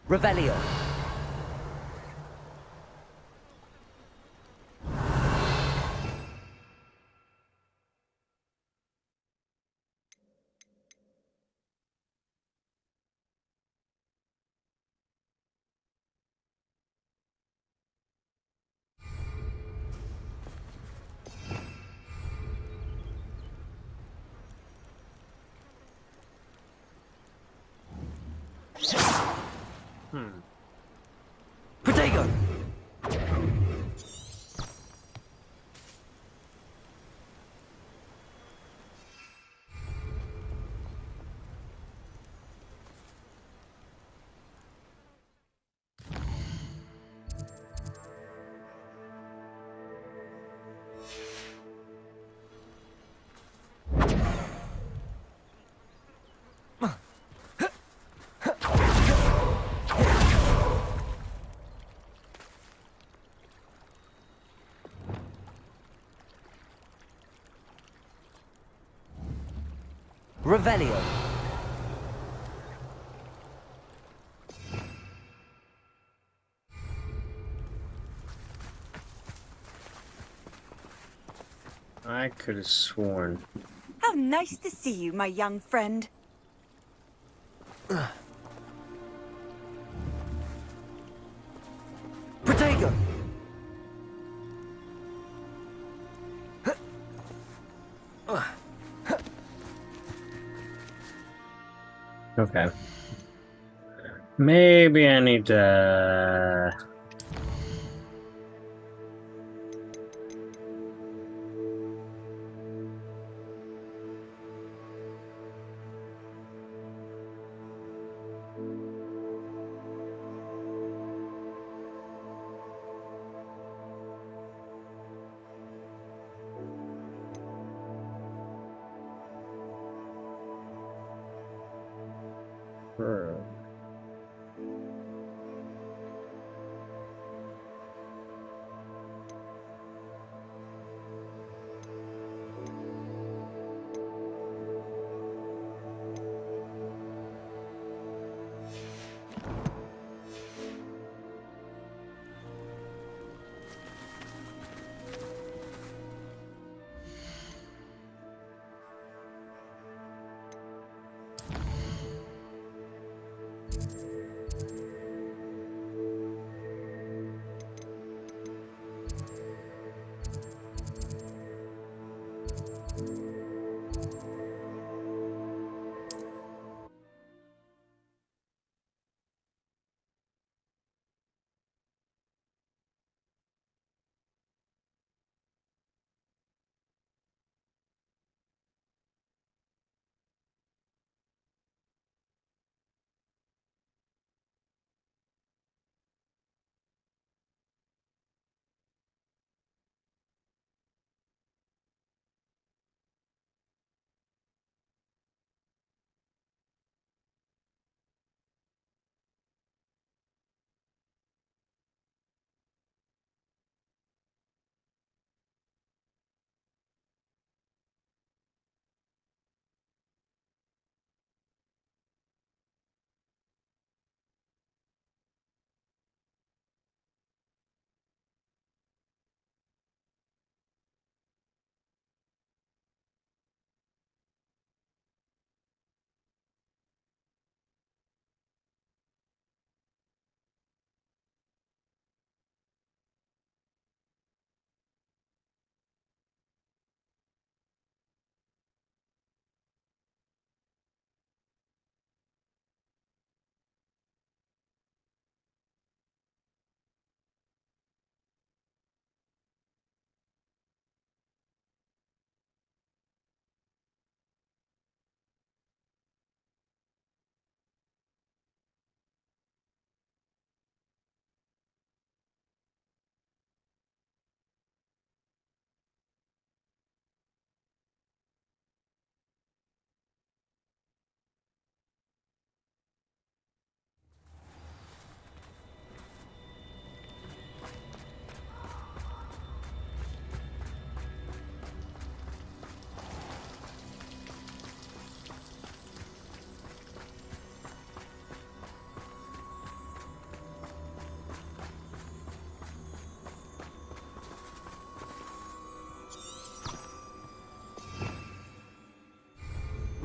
Revelio. Protego. Revelio. I could have sworn. How nice to see you, my young friend. Protego. Okay. Maybe I need to...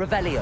Revelio.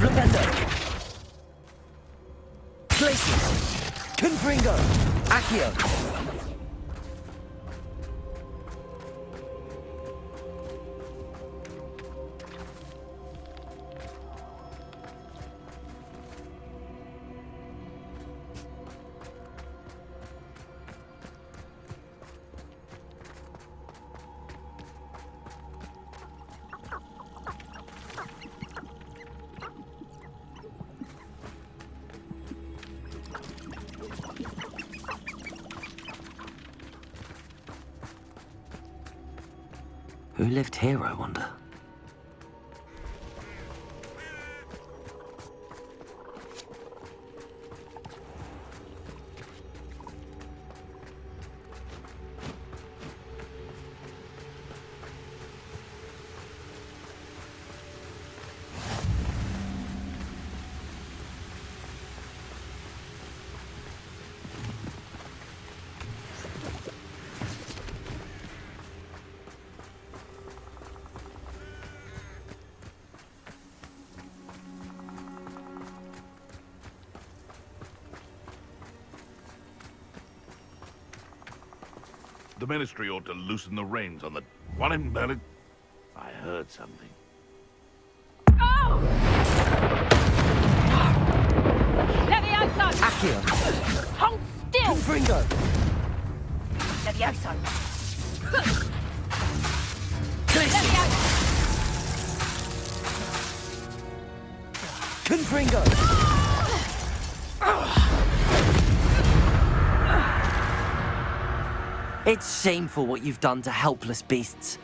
Flipendo. Glacius. Confringo. Accio. Who lived here, I wonder? The Ministry ought to loosen the reins on the... What in Berlin? I heard something. Oh! Levioso! Accio. Hold still! Confringo. Levioso! Glacius. Levioso! Confringo. It's shameful what you've done to helpless beasts.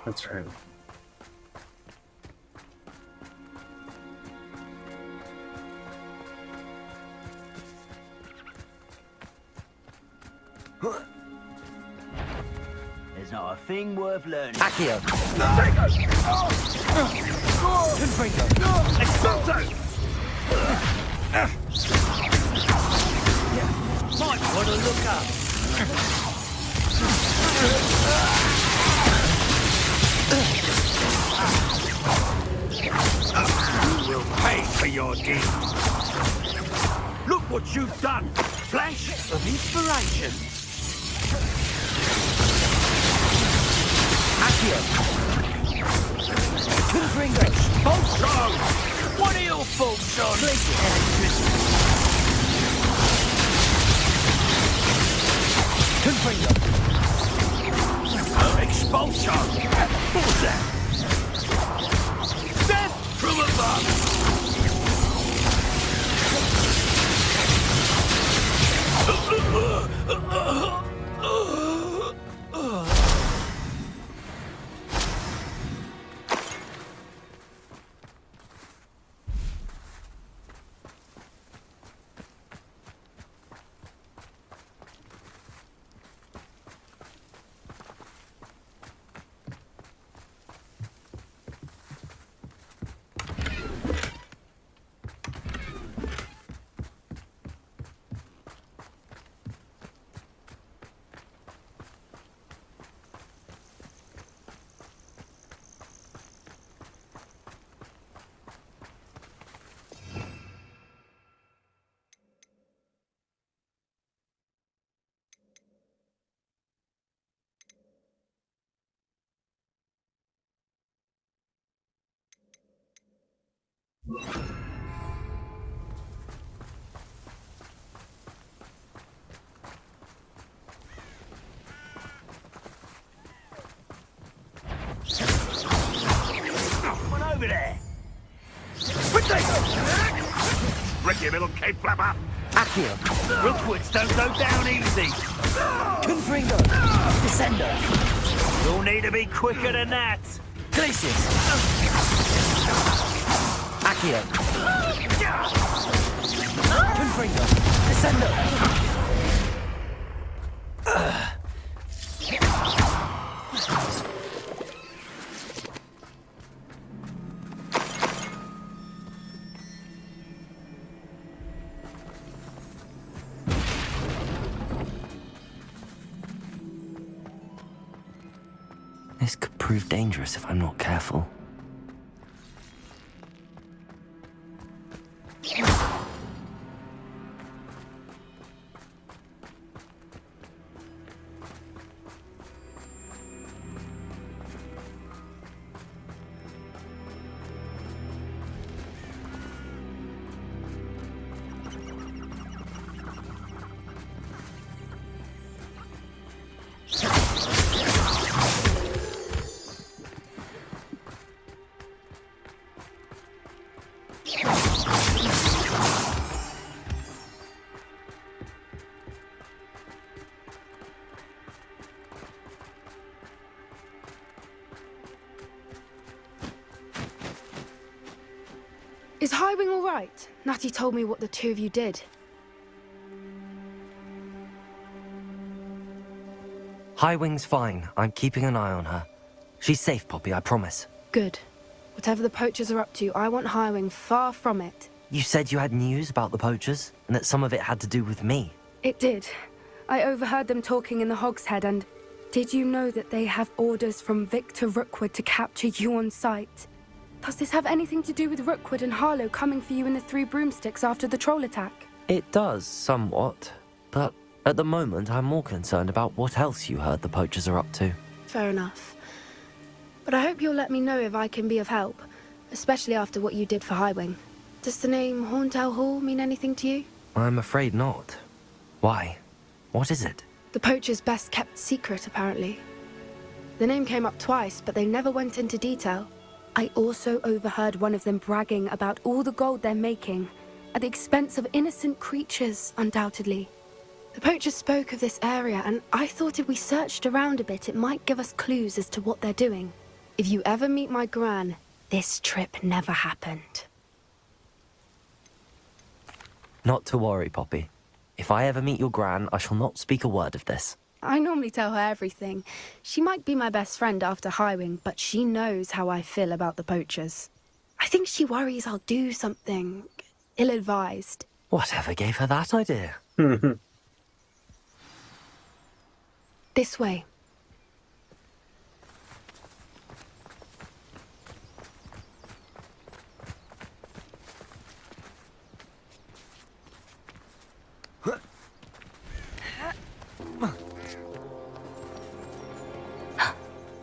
That's right. There's not a thing worth learning. Accio. Confringo. Might want to look up. You will pay for your deeds. Look what you've done. Flash of inspiration. Accio. Confringo. Bolso! What are your faults on? Glacius. Confringo. Expulsion! What was that? Death from One over there. Ricky, little cave flapper! Accio. Rookwoods don't go down easy. Confringo. Descendo. You'll need to be quicker than that. Glacius. Accio. Confringo. Descendo. This could prove dangerous if I'm not careful. Is Highwing all right? Natty told me what the two of you did. Highwing's fine. I'm keeping an eye on her. She's safe, Poppy, I promise. Good. Whatever the poachers are up to, I want Highwing far from it. You said you had news about the poachers, and that some of it had to do with me. It did. I overheard them talking in the Hogshead, and did you know that they have orders from Victor Rookwood to capture you on sight? Does this have anything to do with Rookwood and Harlow coming for you in the Three Broomsticks after the troll attack? It does, somewhat. But at the moment, I'm more concerned about what else you heard the poachers are up to. Fair enough. But I hope you'll let me know if I can be of help, especially after what you did for Highwing. Does the name Horntail Hall mean anything to you? I'm afraid not. Why? What is it? The poachers' best kept secret, apparently. The name came up twice, but they never went into detail. I also overheard one of them bragging about all the gold they're making, at the expense of innocent creatures, undoubtedly. The poachers spoke of this area, and I thought if we searched around a bit, it might give us clues as to what they're doing. If you ever meet my gran, this trip never happened. Not to worry, Poppy. If I ever meet your gran, I shall not speak a word of this. I normally tell her everything. She might be my best friend after Highwing, but she knows how I feel about the poachers. I think she worries I'll do something ill-advised. Whatever gave her that idea? This way.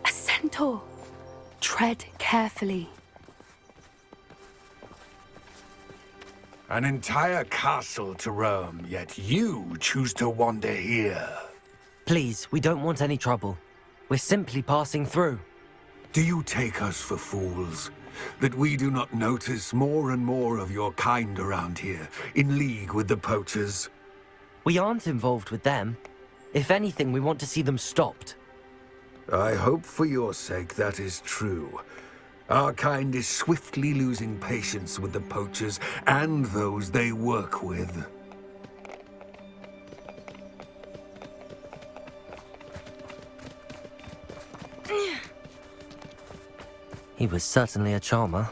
A centaur. Tread carefully. An entire castle to roam, yet you choose to wander here. Please, we don't want any trouble. We're simply passing through. Do you take us for fools? That we do not notice more and more of your kind around here, in league with the poachers? We aren't involved with them. If anything, we want to see them stopped. I hope for your sake that is true. Our kind is swiftly losing patience with the poachers and those they work with. He was certainly a charmer.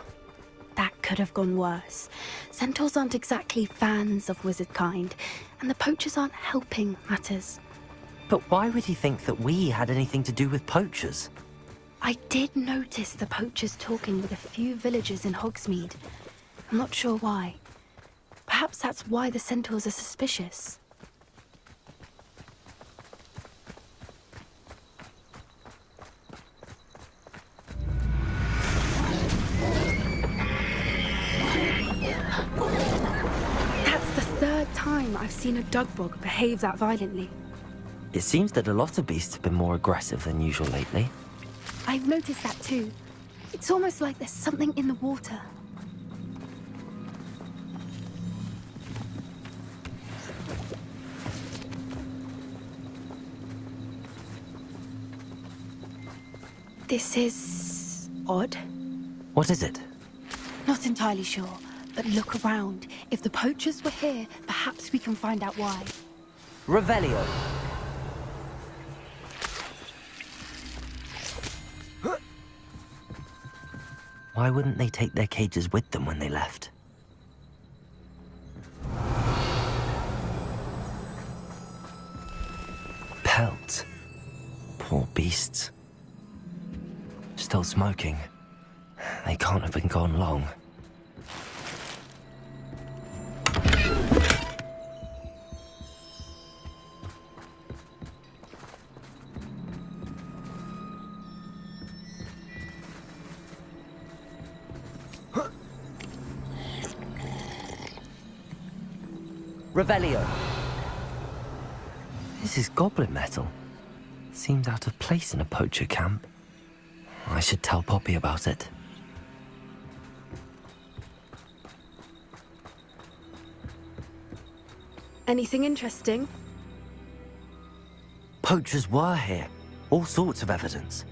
That could have gone worse. Centaurs aren't exactly fans of wizard kind, and the poachers aren't helping matters. But why would he think that we had anything to do with poachers? I did notice the poachers talking with a few villagers in Hogsmeade. I'm not sure why. Perhaps that's why the centaurs are suspicious. I've seen a dugbog behave that violently. It seems that a lot of beasts have been more aggressive than usual lately. I've noticed that too. It's almost like there's something in the water. This is odd. What is it? Not entirely sure, but look around. If the poachers were here, perhaps we can find out why. Revelio. Why wouldn't they take their cages with them when they left? Pelt. Poor beasts. Still smoking. They can't have been gone long. Revelio. This is goblin metal. Seems out of place in a poacher camp. I should tell Poppy about it. Anything interesting? Poachers were here. All sorts of evidence.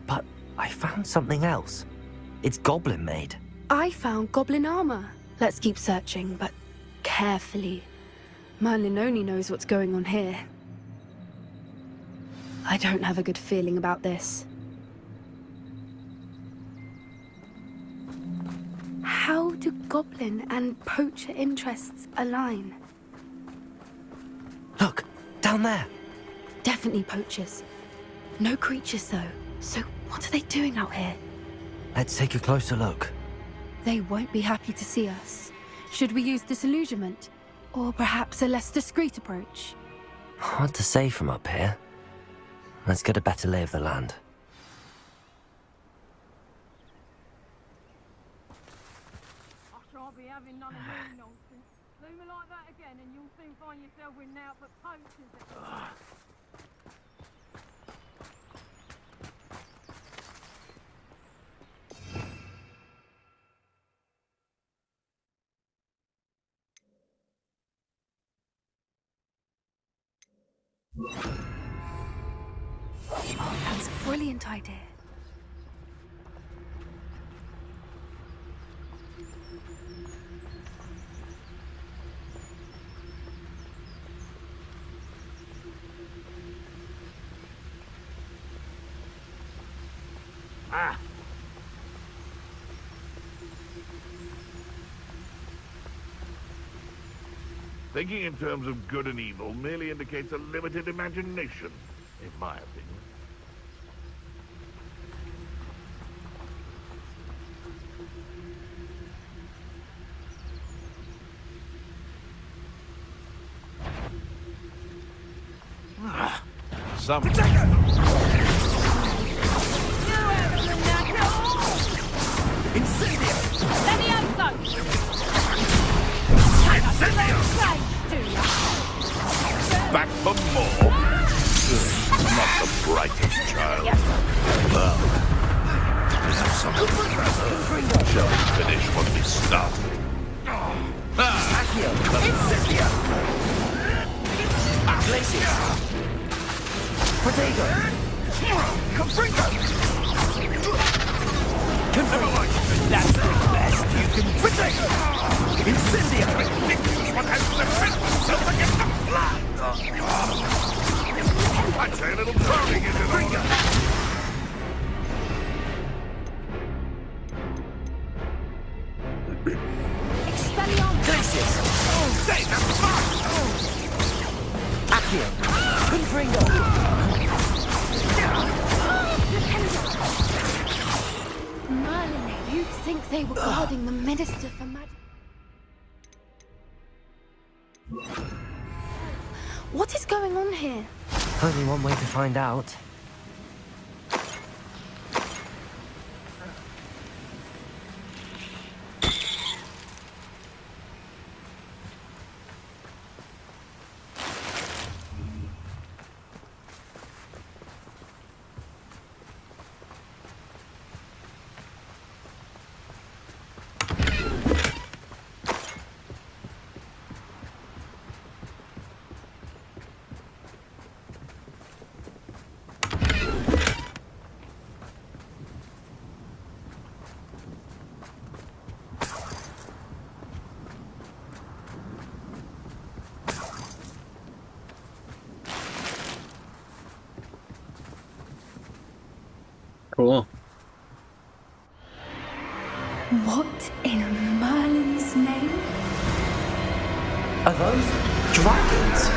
But I found something else. It's goblin made. I found goblin armor. Let's keep searching, but carefully. Merlin only knows what's going on here. I don't have a good feeling about this. How do goblin and poacher interests align? Look, down there. Definitely poachers. No creatures, though. So what are they doing out here? Let's take a closer look. They won't be happy to see us. Should we use disillusionment? Or perhaps a less discreet approach? Hard to say from up here. Let's get a better lay of the land. I shan't be having none of your nonsense. Do me like that again and you'll soon find yourself with now but poachers. Oh, that's a brilliant idea. Ah! Thinking in terms of good and evil merely indicates a limited imagination, in my opinion. Some... Incendio! Levioso! Back for more? Not the brightest child. Well, we have something to shall we finish what we started? Accio! Incendio! Glacius! Protego! Confringo! Confringo! That's the best you can... Protego! Incendio! What has defended itself against the flood? I'd say a little drowning is in order. Expelliarmus! Glacius! Say, that's fine! Accio! Confringo! Merlin, you'd think they were guarding the Minister for Magic. What is going on here? Only one way to find out. Cool. What in Merlin's name? Are those dragons?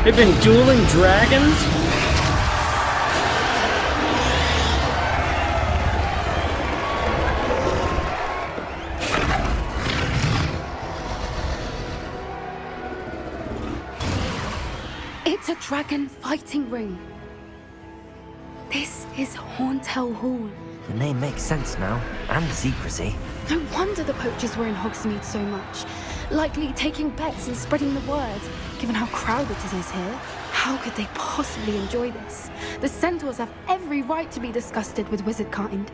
They've been dueling dragons? It's a dragon fighting ring. This is Hauntel Hall. The name makes sense now, and the secrecy. No wonder the poachers were in Hogsmeade so much. Likely taking bets and spreading the word, given how crowded it is here. How could they possibly enjoy this? The centaurs have every right to be disgusted with wizard kind.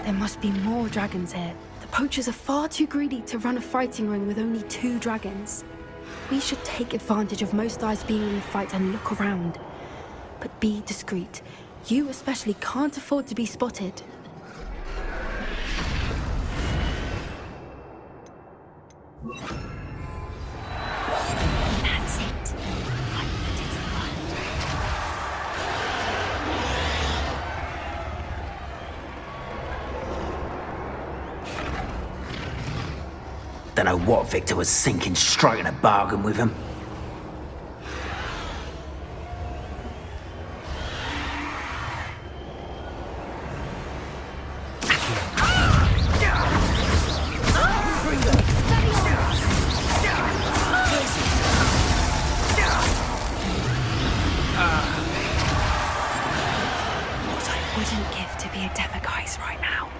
There must be more dragons here. The poachers are far too greedy to run a fighting ring with only 2 dragons. We should take advantage of most eyes being in the fight and look around. But be discreet. You especially can't afford to be spotted. That's it. It's the one. Don't know what Victor was thinking, striking a bargain with him. What I wouldn't give to be a Demiguise right now.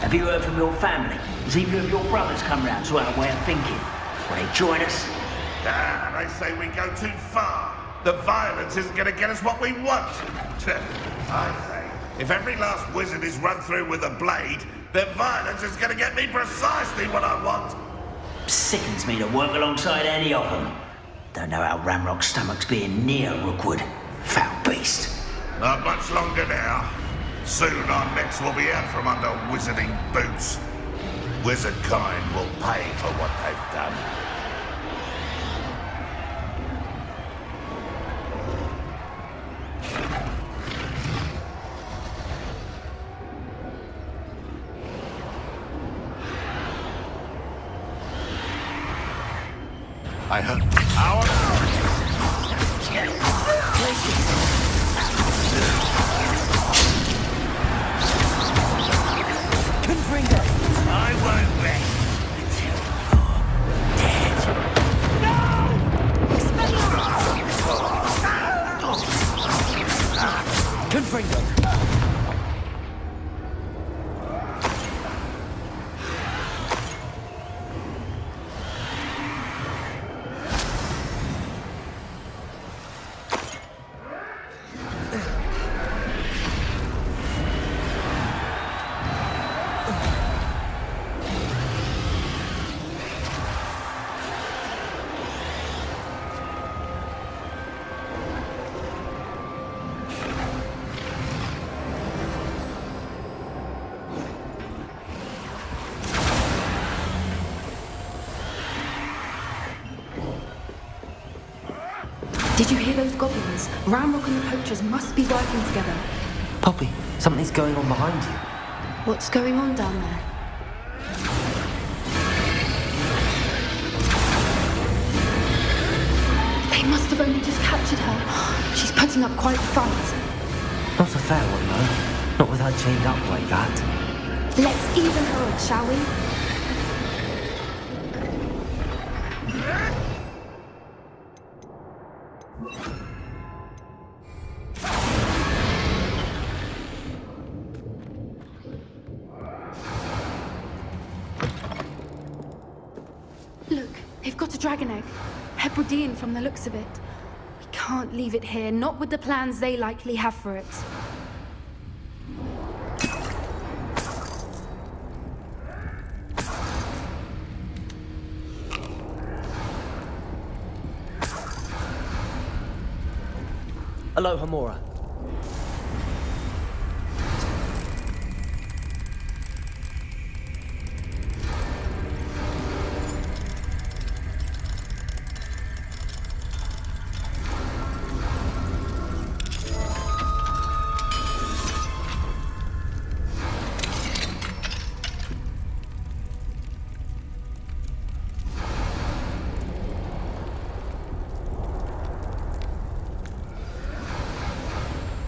Have you heard from your family? Has either of your brothers come round to our way of thinking? Will they join us? Ah, they say we go too far. The violence isn't going to get us what we want. I say, if every last wizard is run through with a blade, then violence is going to get me precisely what I want. Sickens me to work alongside any of them. Don't know how Ramrock's stomach's being near Rookwood. Foul beast. Not much longer now. Soon our necks will be out from under wizarding boots. Wizard kind will pay for what they've done. I heard I won't rest until you're dead. Confringo. Did you hear those goblins? Ramrock and the poachers must be working together. Poppy, something's going on behind you. What's going on down there? They must have only just captured her. She's putting up quite a fight. Not a fair one, though. Not with her chained up like that. Let's even her up, shall we? Look, they've got a dragon egg. Hebridean from the looks of it. We can't leave it here, not with the plans they likely have for it. Aloha, Mora.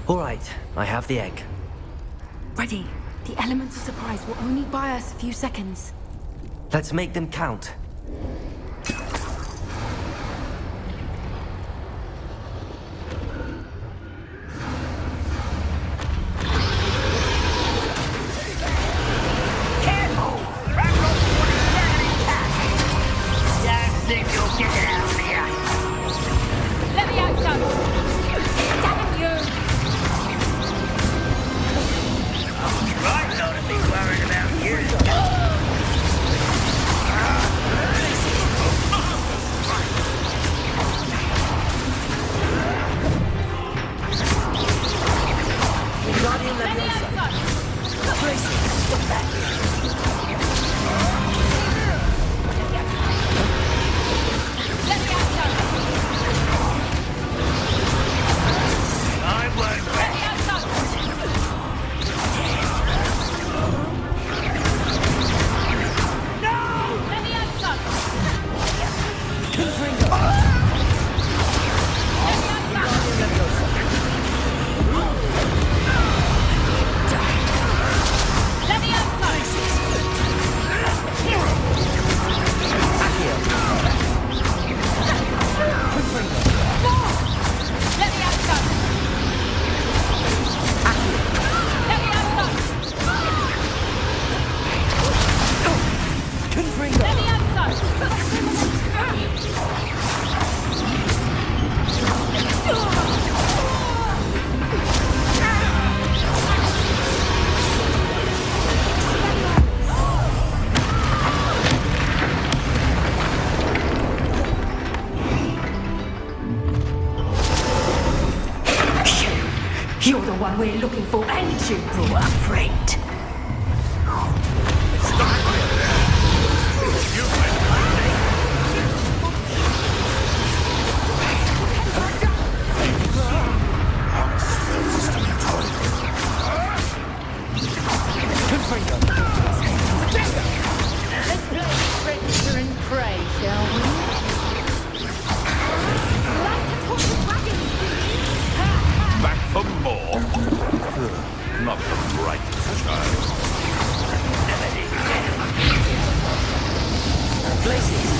All right, I have the egg. Ready. The elements of surprise will only buy us a few seconds. Let's make them count. Careful! Ramrock's one is very attack! Don't think you'll get it out of here! Let me out, son! Damn you! Right, not to be worried about you. Guardian Leviosa. Tracy, stop that. Let me out, son! I won't Let me out, son! Let me out, son! Confringo. Let me out, son! Guardian Leviosa. Let me out, son! Accio. Confringo. Let me out, son! Let me out, son! Confringo. Let me out, son! You're the one we're looking for, ain't you? You're afraid. Confringo. Let's play Predator and Prey, shall we? Back for more. Not the brightest child. Places.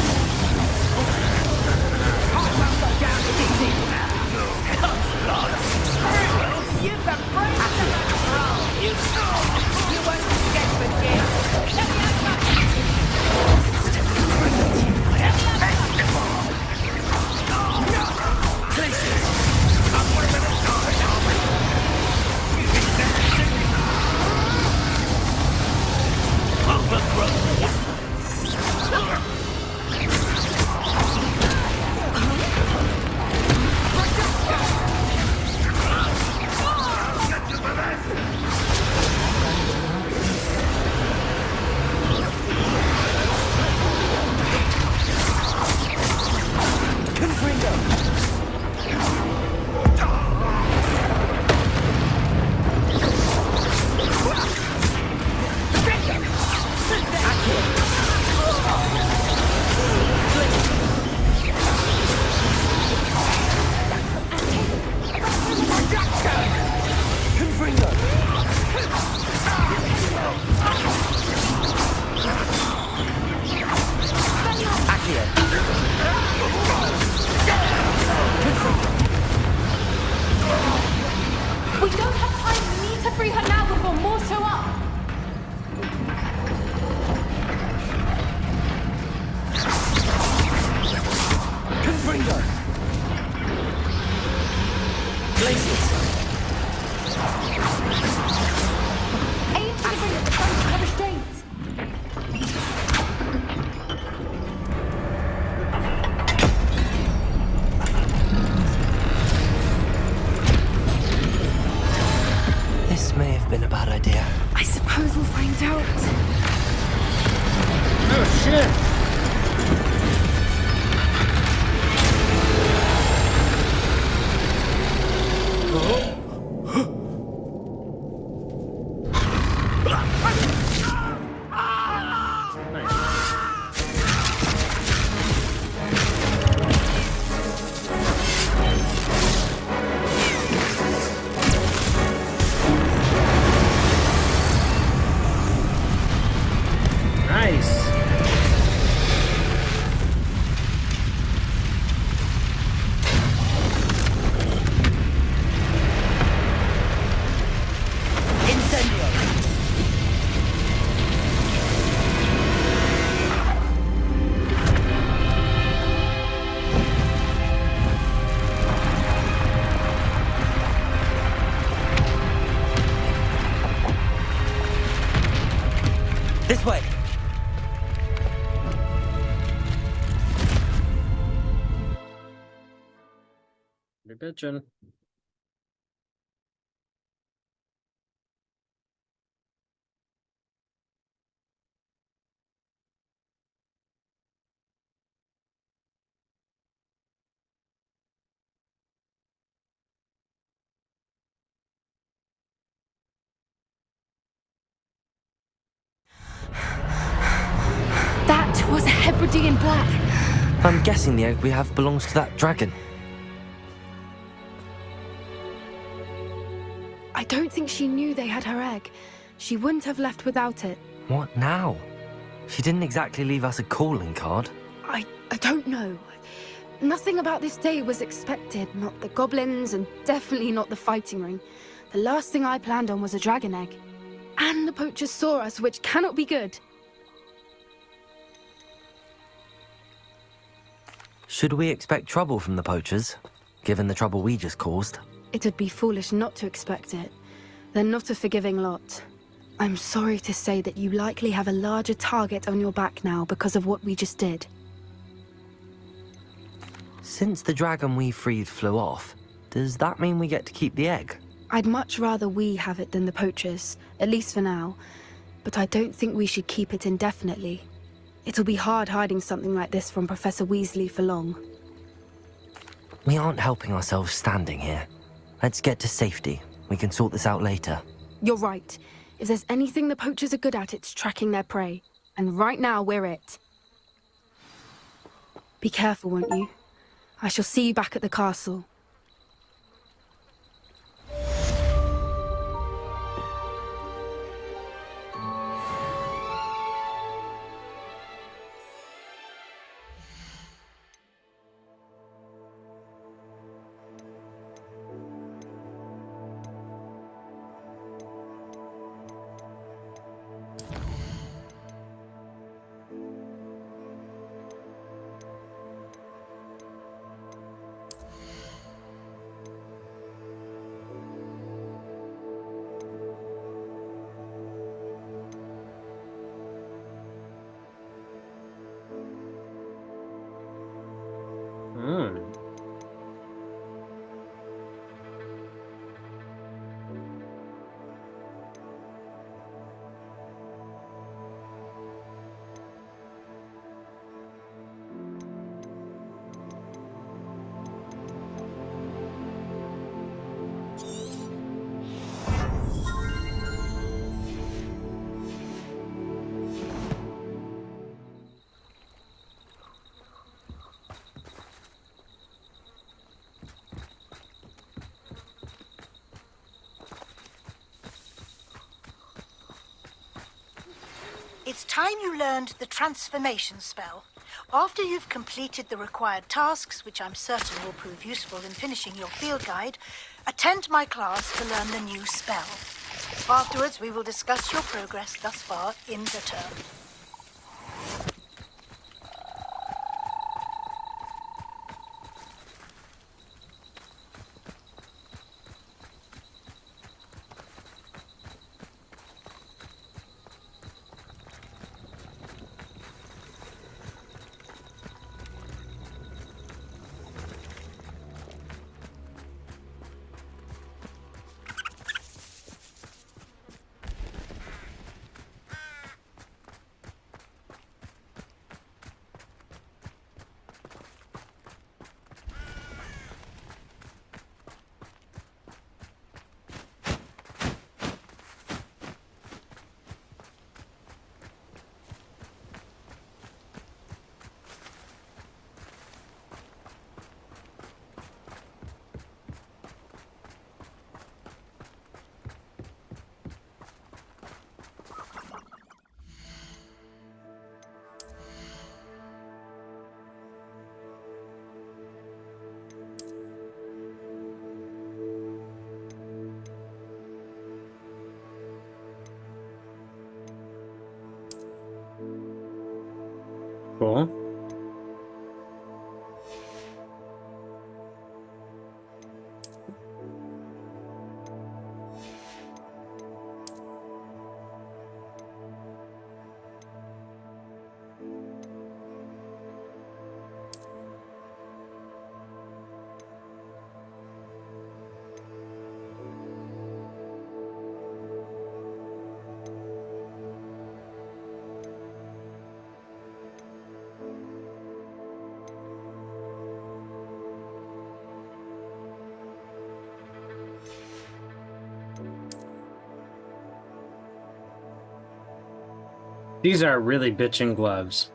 You can break the control! You won't get the gift! Let me out, son! better free her now before more show up. Confringo! Glaciers! Aim for the ring at the front of the restraint. This may have been a bad idea. I suppose we'll find out. Oh shit! Nice. This way! You're bitching. That was a Hebridean black. I'm guessing the egg we have belongs to that dragon. I don't think she knew they had her egg. She wouldn't have left without it. What now? She didn't exactly leave us a calling card. I don't know. Nothing about this day was expected. Not the goblins, and definitely not the fighting ring. The last thing I planned on was a dragon egg. And the poachers saw us, which cannot be good. Should we expect trouble from the poachers, given the trouble we just caused? It'd be foolish not to expect it. They're not a forgiving lot. I'm sorry to say that you likely have a larger target on your back now because of what we just did. Since the dragon we freed flew off, does that mean we get to keep the egg? I'd much rather we have it than the poachers, at least for now. But I don't think we should keep it indefinitely. It'll be hard hiding something like this from Professor Weasley for long. We aren't helping ourselves standing here. Let's get to safety. We can sort this out later. You're right. If there's anything the poachers are good at, it's tracking their prey. And right now, we're it. Be careful, won't you? I shall see you back at the castle. It's time you learned the transformation spell. After you've completed the required tasks, which I'm certain will prove useful in finishing your field guide, attend my class to learn the new spell. Afterwards, we will discuss your progress thus far in the term. Cool. These are really bitchin' gloves.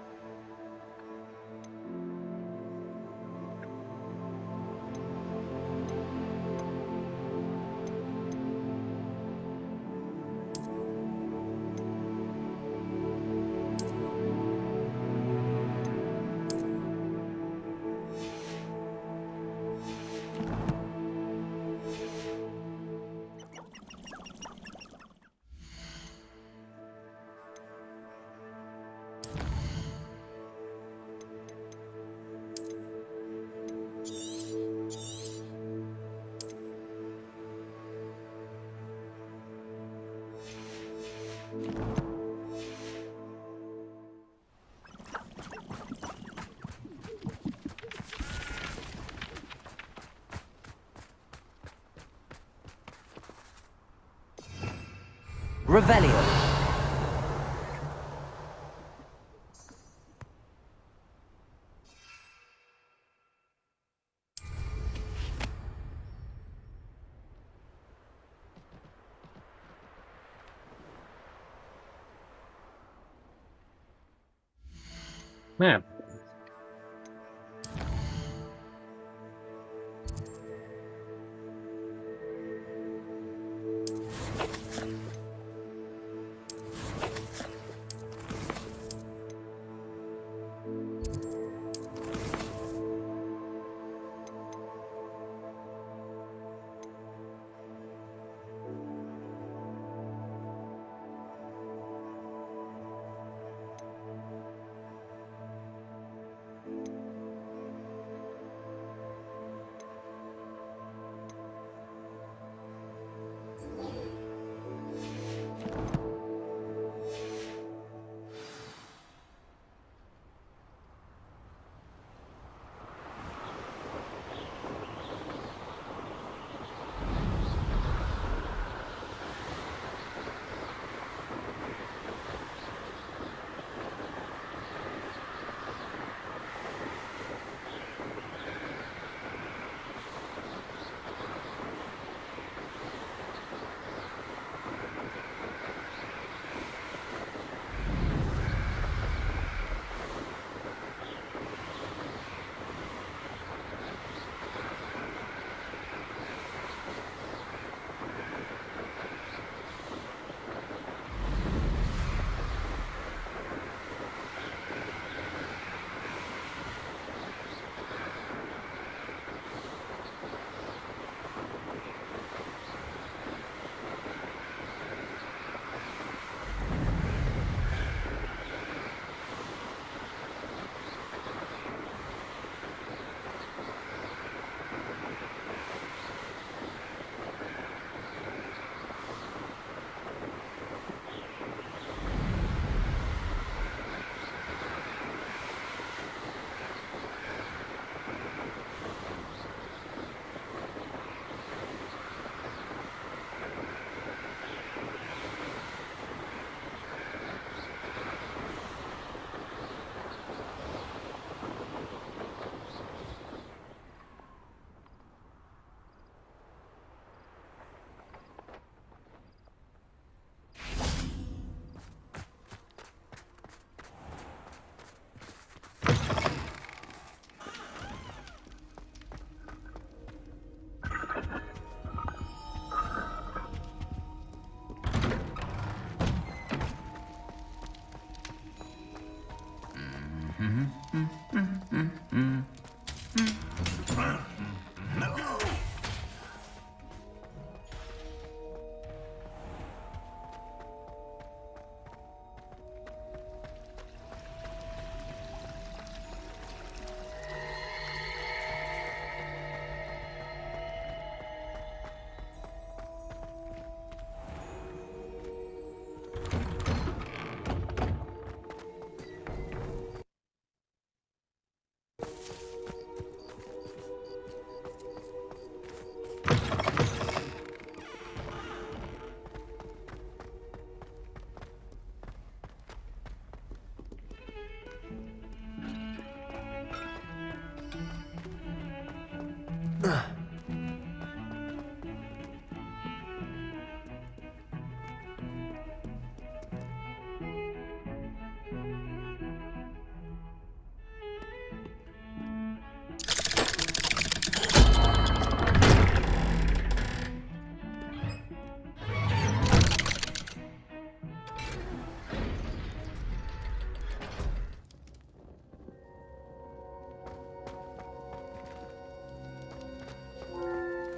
Revelio. Map.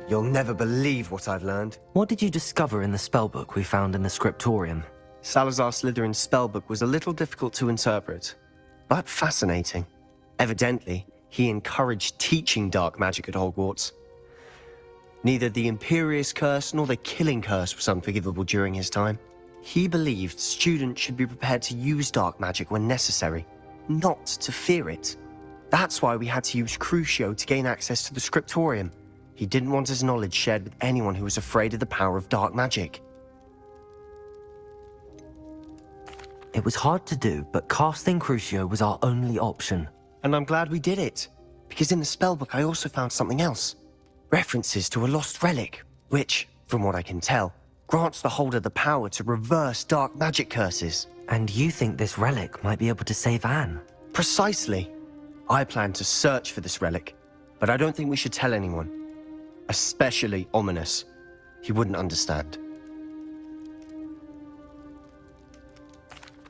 You'll never believe what I've learned. What did you discover in the spellbook we found in the scriptorium? Salazar Slytherin's spellbook was a little difficult to interpret, but fascinating. Evidently, he encouraged teaching dark magic at Hogwarts. Neither the Imperious Curse nor the Killing Curse was unforgivable during his time. He believed students should be prepared to use dark magic when necessary, not to fear it. That's why we had to use Crucio to gain access to the scriptorium. He didn't want his knowledge shared with anyone who was afraid of the power of dark magic. It was hard to do, but casting Crucio was our only option. And I'm glad we did it, because in the spellbook I also found something else. References to a lost relic, which, from what I can tell, grants the holder the power to reverse dark magic curses. And you think this relic might be able to save Anne? Precisely. I plan to search for this relic, but I don't think we should tell anyone. Especially Ominous. He wouldn't understand.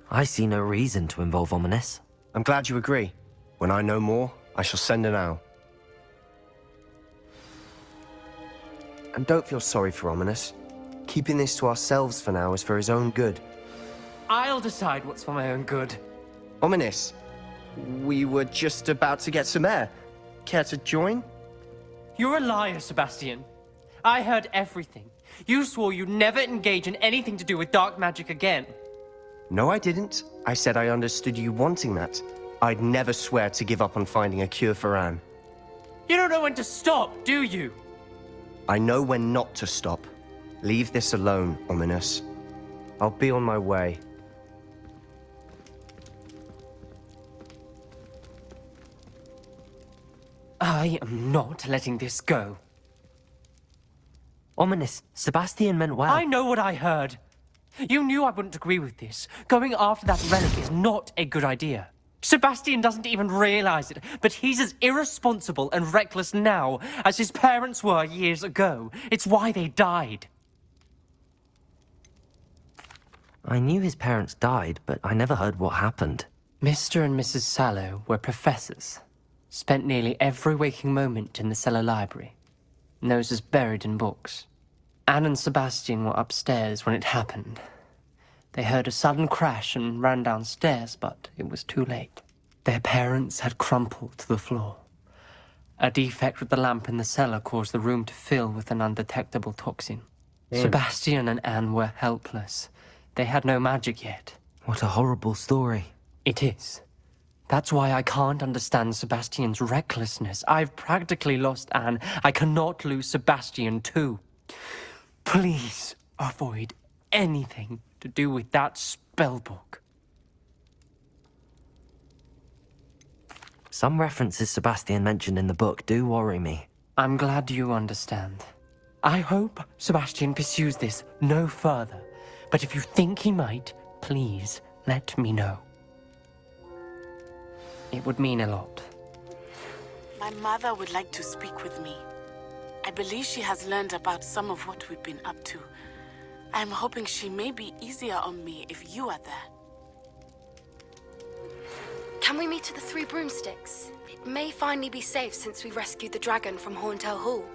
I see no reason to involve Ominous. I'm glad you agree. When I know more, I shall send an owl. And don't feel sorry for Ominous. Keeping this to ourselves for now is for his own good. I'll decide what's for my own good. Ominous, we were just about to get some air. Care to join? You're a liar, Sebastian. I heard everything. You swore you'd never engage in anything to do with dark magic again. No, I didn't. I said I understood you wanting that. I'd never swear to give up on finding a cure for Anne. You don't know when to stop, do you? I know when not to stop. Leave this alone, Ominous. I'll be on my way. I am not letting this go. Ominous, Sebastian meant well. I know what I heard. You knew I wouldn't agree with this. Going after that relic is not a good idea. Sebastian doesn't even realize it, but he's as irresponsible and reckless now as his parents were years ago. It's why they died. I knew his parents died, but I never heard what happened. Mr. and Mrs. Sallow were professors. Spent nearly every waking moment in the cellar library. Noses buried in books. Anne and Sebastian were upstairs when it happened. They heard a sudden crash and ran downstairs, but it was too late. Their parents had crumpled to the floor. A defect with the lamp in the cellar caused the room to fill with an undetectable toxin. Sebastian and Anne were helpless. They had no magic yet. What a horrible story. It is. That's why I can't understand Sebastian's recklessness. I've practically lost Anne. I cannot lose Sebastian too. Please avoid anything to do with that spellbook. Some references Sebastian mentioned in the book do worry me. I'm glad you understand. I hope Sebastian pursues this no further. But if you think he might, please let me know. It would mean a lot. My mother would like to speak with me. I believe she has learned about some of what we've been up to. I'm hoping she may be easier on me if you are there. Can we meet at the Three Broomsticks? It may finally be safe since we rescued the dragon from Horntail Hall.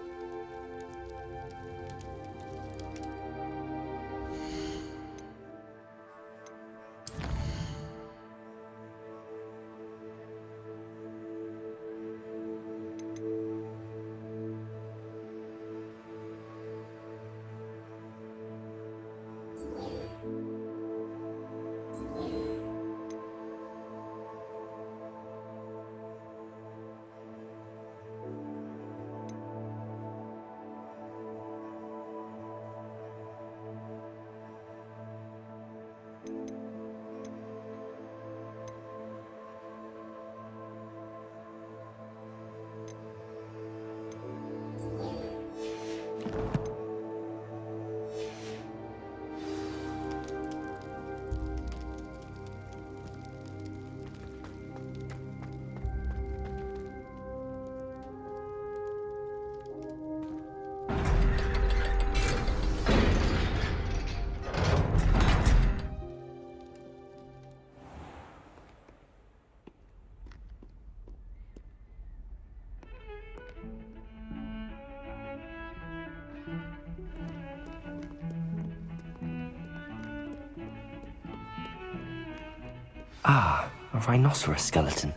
Ah, a rhinoceros skeleton.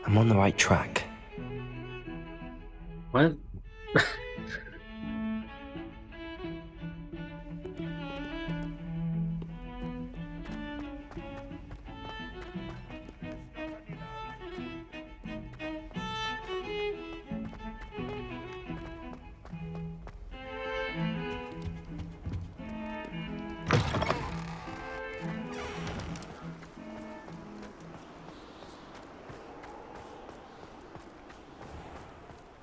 I'm on the right track. What?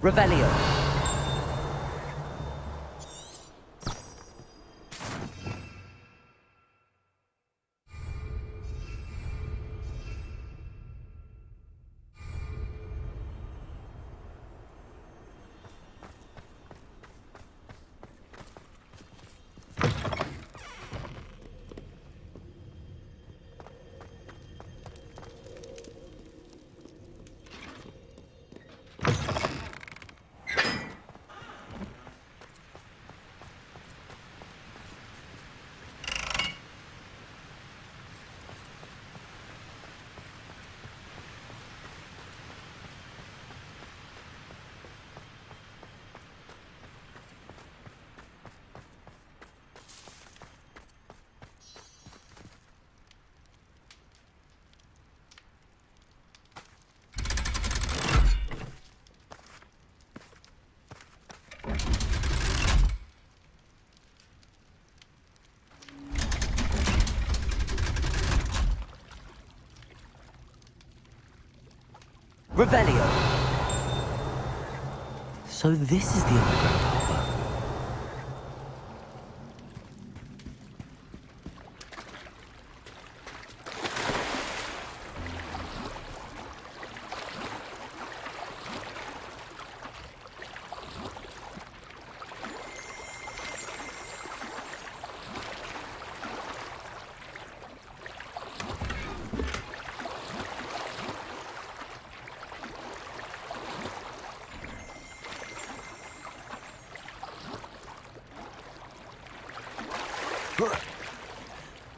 Revelio. Revelio. So this is the underground harbor.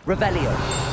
Revelio.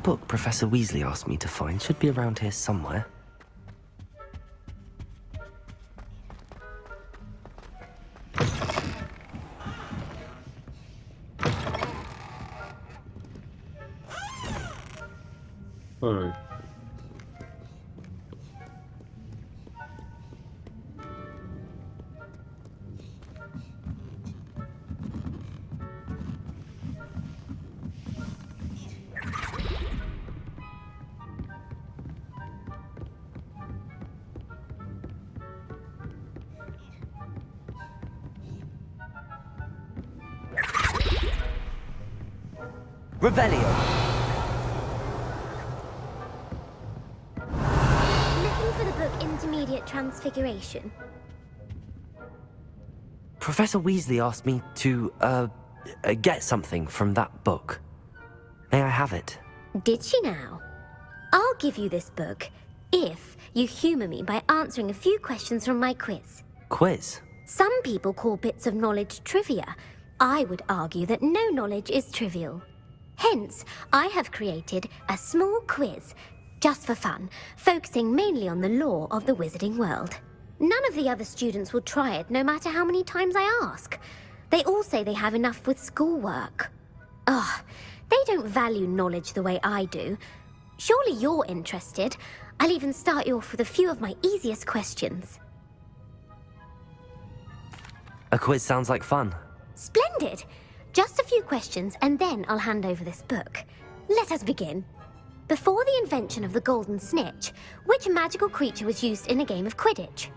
That book Professor Weasley asked me to find should be around here somewhere. Revelio! Looking for the book Intermediate Transfiguration. Professor Weasley asked me to, get something from that book. May I have it? Did she now? I'll give you this book if you humour me by answering a few questions from my quiz. Quiz? Some people call bits of knowledge trivia. I would argue that no knowledge is trivial. Hence, I have created a small quiz, just for fun, focusing mainly on the lore of the wizarding world. None of the other students will try it, no matter how many times I ask. They all say they have enough with schoolwork. Ugh, they don't value knowledge the way I do. Surely you're interested. I'll even start you off with a few of my easiest questions. A quiz sounds like fun. Splendid! Just a few questions, and then I'll hand over this book. Let us begin. Before the invention of the golden snitch, which magical creature was used in a game of Quidditch?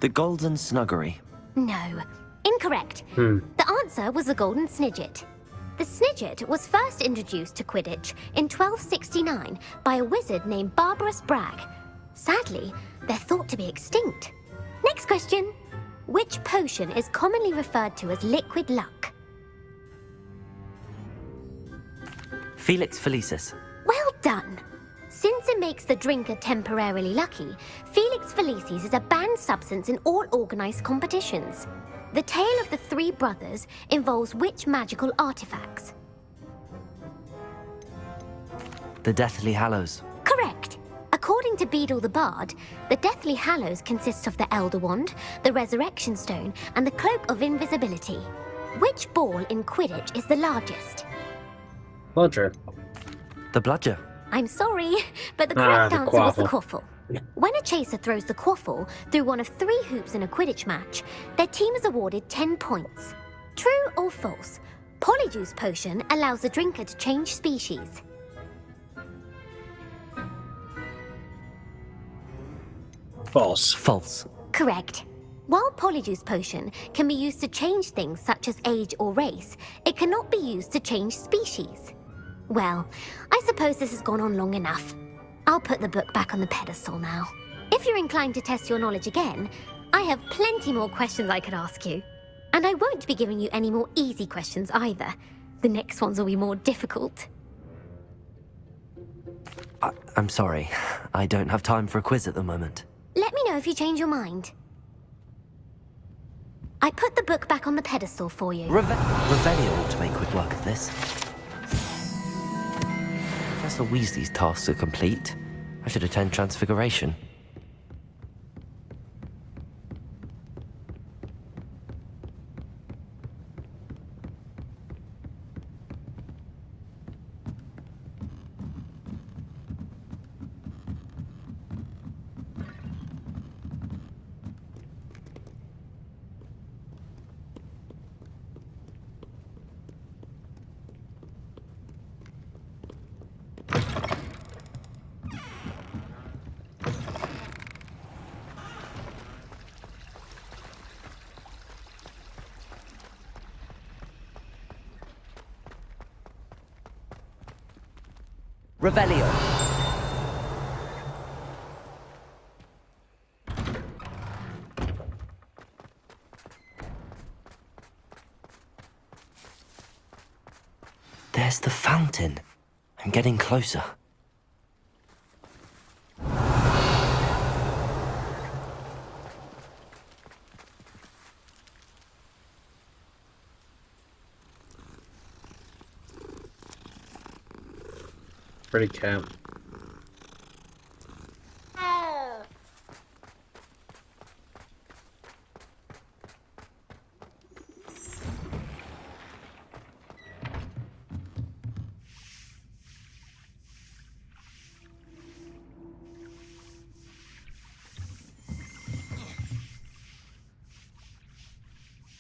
The Golden Snuggery. No. Incorrect. The answer was the golden snidget. The snidget was first introduced to Quidditch in 1269 by a wizard named Barbarous Bragg. Sadly, they're thought to be extinct. Next question. Which potion is commonly referred to as liquid luck? Felix Felicis. Well done. Since it makes the drinker temporarily lucky, Felix Felicis is a banned substance in all organised competitions. The tale of the three brothers involves which magical artifacts? The Deathly Hallows. Correct. According to Beedle the Bard, the Deathly Hallows consists of the Elder Wand, the Resurrection Stone, and the Cloak of Invisibility. Which ball in Quidditch is the largest? Bludger. The Bludger. I'm sorry, but the correct answer was the quaffle. quaffle. When a chaser throws the quaffle through one of 3 hoops in a Quidditch match, their team is awarded 10 points. True or false? Polyjuice Potion allows the drinker to change species. False. False. Correct. While Polyjuice Potion can be used to change things such as age or race, it cannot be used to change species. Well, I suppose this has gone on long enough. I'll put the book back on the pedestal now. If you're inclined to test your knowledge again, I have plenty more questions I could ask you. And I won't be giving you any more easy questions either. The next ones will be more difficult. I'm sorry. I don't have time for a quiz at the moment. Let me know if you change your mind. I put the book back on the pedestal for you. Revelio ought to make quick work of this. Professor Weasley's tasks are complete. I should attend Transfiguration. Revelio. There's the fountain. I'm getting closer. Pretty cat.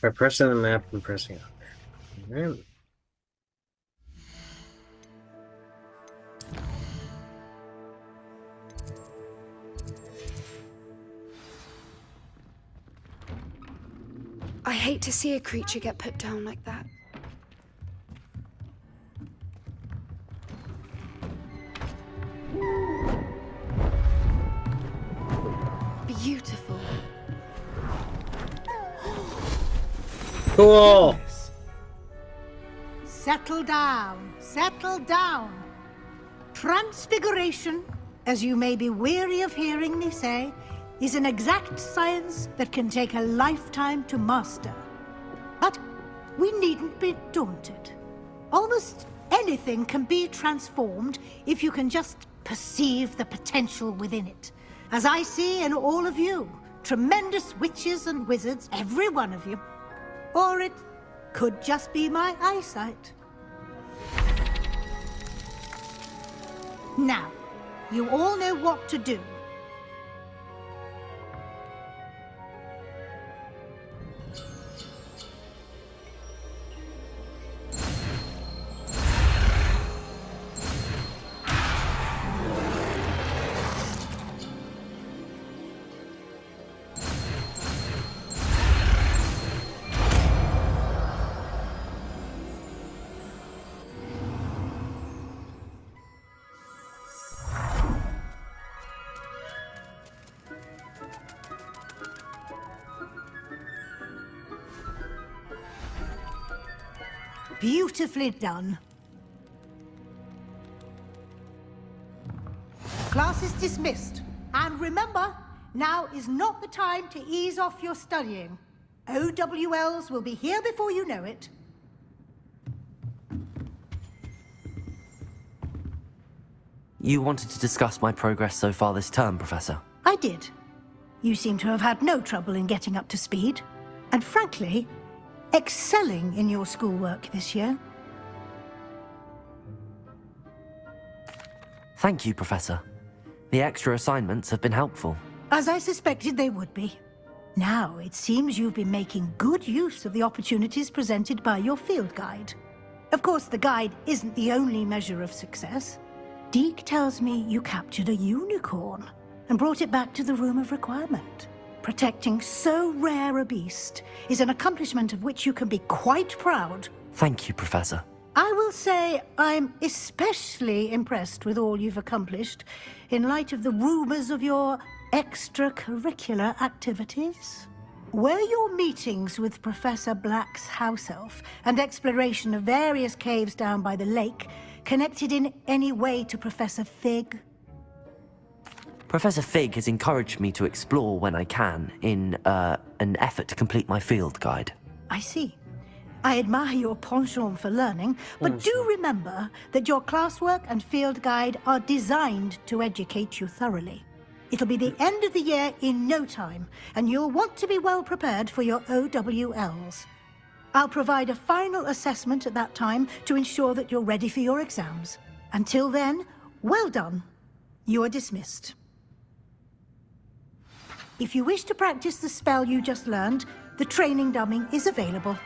By pressing the map and pressing up. Right. I hate to see a creature get put down like that. Beautiful. Cool. Settle down, settle down. Transfiguration, as you may be weary of hearing me say, is an exact science that can take a lifetime to master. But we needn't be daunted. Almost anything can be transformed if you can just perceive the potential within it. As I see in all of you, tremendous witches and wizards, every one of you. Or it could just be my eyesight. Now, you all know what to do. Beautifully done. Class is dismissed. And remember, now is not the time to ease off your studying. OWLs will be here before you know it. You wanted to discuss my progress so far this term, Professor? I did. You seem to have had no trouble in getting up to speed. And frankly, excelling in your schoolwork this year. Thank you, Professor. The extra assignments have been helpful. As I suspected they would be. Now, it seems you've been making good use of the opportunities presented by your field guide. Of course, the guide isn't the only measure of success. Deke tells me you captured a unicorn and brought it back to the Room of Requirement. Protecting so rare a beast is an accomplishment of which you can be quite proud. Thank you, Professor. I will say I'm especially impressed with all you've accomplished in light of the rumors of your extracurricular activities. Were your meetings with Professor Black's house elf and exploration of various caves down by the lake connected in any way to Professor Fig? Professor Fig has encouraged me to explore when I can in an effort to complete my field guide. I see. I admire your penchant for learning, but do remember that your classwork and field guide are designed to educate you thoroughly. It'll be the end of the year in no time, and you'll want to be well prepared for your OWLs. I'll provide a final assessment at that time to ensure that you're ready for your exams. Until then, well done. You are dismissed. If you wish to practice the spell you just learned, the training dummy is available.